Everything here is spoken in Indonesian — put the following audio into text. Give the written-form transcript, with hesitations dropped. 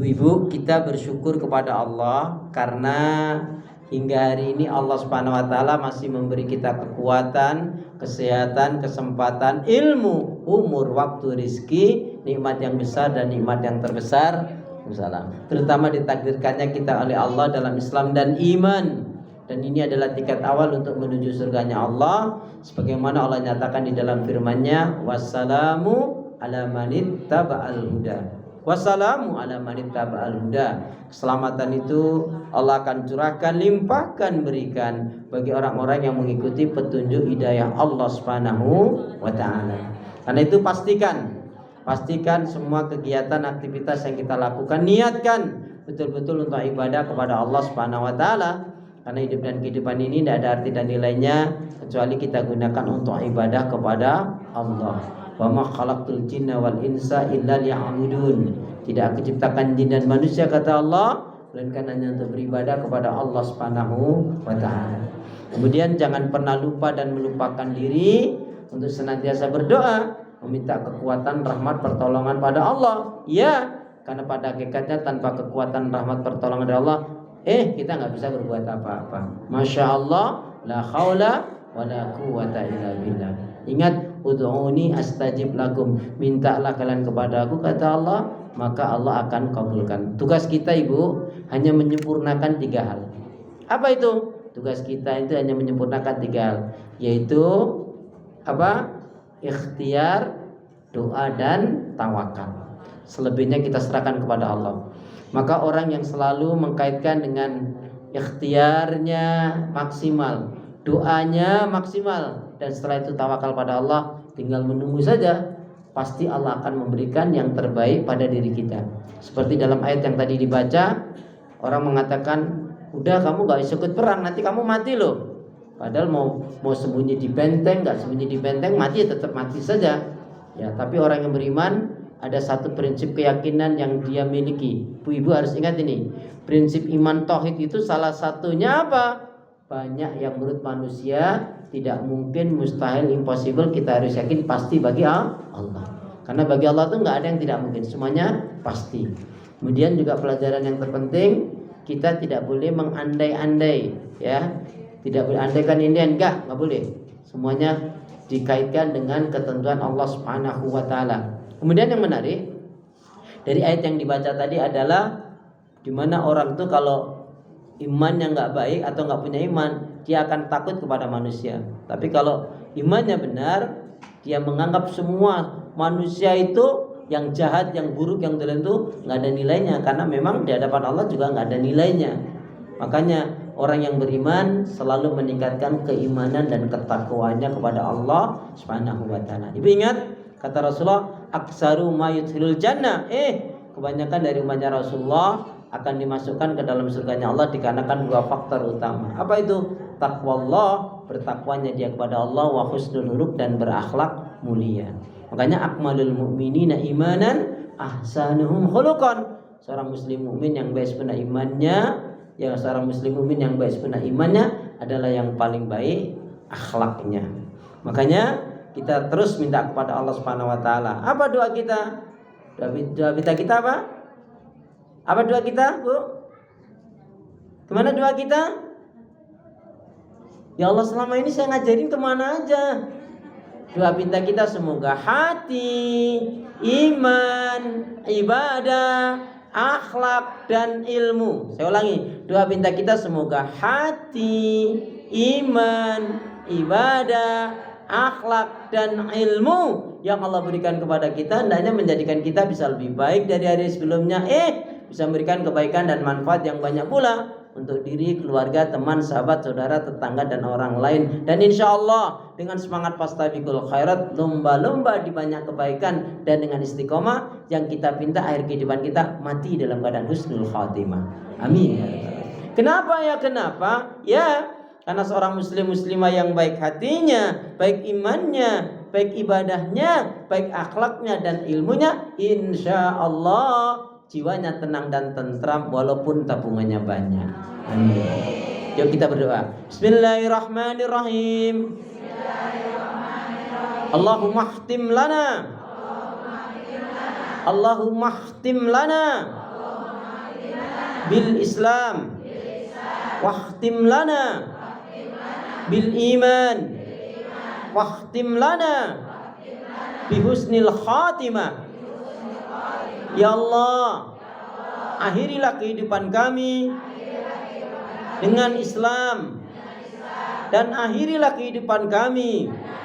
Ibu-ibu, kita bersyukur kepada Allah karena hingga hari ini Allah Subhanahu wa taala masih memberi kita kekuatan, kesehatan, kesempatan, ilmu, umur, waktu, rizki, nikmat yang besar dan nikmat yang terbesar. Terutama ditakdirkannya kita oleh Allah dalam Islam dan iman. Dan ini adalah tiket awal untuk menuju surganya Allah, sebagaimana Allah nyatakan di dalam firman-Nya, wassalamu ala manittaba'al huda. Wassalamu ala manittaba'al huda. Keselamatan itu Allah akan curahkan, limpahkan, berikan bagi orang-orang yang mengikuti petunjuk hidayah Allah Subhanahu wa taala. Karena itu pastikan semua kegiatan aktivitas yang kita lakukan, niatkan betul-betul untuk ibadah kepada Allah Subhanahu wa taala. Karena hidup dan kehidupan ini tidak ada arti dan nilainya kecuali kita gunakan untuk ibadah kepada Allah. Wa ma khalaqtul jinna wal insa illa liya'budun. Tidak aku ciptakan jin dan manusia, kata Allah, melainkan hanya untuk beribadah kepada Allah Subhanahu wa taala. Kemudian jangan pernah lupa dan melupakan diri untuk senantiasa berdoa, meminta kekuatan, rahmat, pertolongan pada Allah. Ya, karena pada hakikatnya tanpa kekuatan, rahmat, pertolongan dari Allah, kita nggak bisa berbuat apa-apa. Masya Allah, la haula wa la quwata illa billah. Ingat, ud'uni astajib lakum. Mintalah kalian kepada aku, kata Allah, maka Allah akan kabulkan. Tugas kita, Ibu, hanya menyempurnakan 3 hal. Apa itu? Tugas kita itu hanya menyempurnakan 3 hal, yaitu apa? Ikhtiar, doa, dan tawakal. Selebihnya kita serahkan kepada Allah. Maka orang yang selalu mengkaitkan dengan ikhtiarnya maksimal, doanya maksimal, dan setelah itu tawakal pada Allah, tinggal menunggu saja, pasti Allah akan memberikan yang terbaik pada diri kita. Seperti dalam ayat yang tadi dibaca, orang mengatakan, udah kamu gak bisa ikut perang, nanti kamu mati loh. Padahal mau sembunyi di benteng, gak sembunyi di benteng, mati ya tetap mati saja. Ya, tapi orang yang beriman ada satu prinsip keyakinan yang dia miliki. Ibu harus ingat ini. Prinsip iman tauhid itu salah satunya apa? Banyak yang menurut manusia tidak mungkin, mustahil, impossible, kita harus yakin pasti bagi Allah. Karena bagi Allah itu nggak ada yang tidak mungkin, semuanya pasti. Kemudian juga pelajaran yang terpenting, kita tidak boleh mengandai-andai, ya. Tidak boleh andaikan ini, enggak boleh. Semuanya dikaitkan dengan ketentuan Allah Subhanahu wa taala. Kemudian yang menarik dari ayat yang dibaca tadi adalah dimana orang itu kalau imannya nggak baik atau nggak punya iman, dia akan takut kepada manusia. Tapi kalau imannya benar, dia menganggap semua manusia itu yang jahat, yang buruk, yang dolim itu nggak ada nilainya, karena memang di hadapan Allah juga nggak ada nilainya. Makanya orang yang beriman selalu meningkatkan keimanan dan ketakwaannya kepada Allah Subhanahu wa taala. Ibu ingat kata Rasulullah, aksaru ma yudkhilul jannah. Kebanyakan dari umatnya Rasulullah akan dimasukkan ke dalam surganya Allah dikarenakan 2 faktor utama. Apa itu? Taqwallah, bertakwanya dia kepada Allah, wa husnul khuluq, dan berakhlak mulia. Makanya akmalul mu'minina imanan ahsanuhum khuluqan. Seorang muslim mukmin yang baik sepenuhnya imannya, seorang muslim mukmin yang baik sepenuhnya imannya adalah yang paling baik akhlaknya. Makanya kita terus minta kepada Allah Subhanahu wa taala. Apa doa kita? Doa kita apa? Apa doa kita, Bu? Kemana doa kita? Ya Allah, selama ini saya ngajarin kemana aja? Doa minta kita semoga hati, iman, ibadah, akhlak, dan ilmu. Saya ulangi, doa minta kita semoga hati, iman, ibadah, akhlak, dan ilmu yang Allah berikan kepada kita hendaknya menjadikan kita bisa lebih baik dari hari sebelumnya, bisa memberikan kebaikan dan manfaat yang banyak pula untuk diri, keluarga, teman, sahabat, saudara, tetangga, dan orang lain. Dan insya Allah dengan semangat fastabiqul khairat, lomba-lomba di banyak kebaikan, dan dengan istiqomah yang kita pinta akhir kehidupan kita mati dalam keadaan husnul khatimah. Amin. Kenapa? Ya, karena seorang muslimah yang baik hatinya, baik imannya, baik ibadahnya, baik akhlaknya, dan ilmunya, insya Allah jiwanya tenang dan tentram walaupun tabungannya banyak. Amin. Yuk kita berdoa. Bismillahirrahmanirrahim. Allahumma khtim lana. Allahumma khtim lana bil Islam wahtim lana bil iman wahtim lana bi husnil khatimah. Ya Allah, akhirilah kehidupan kami dengan Islam dan akhirilah kehidupan kami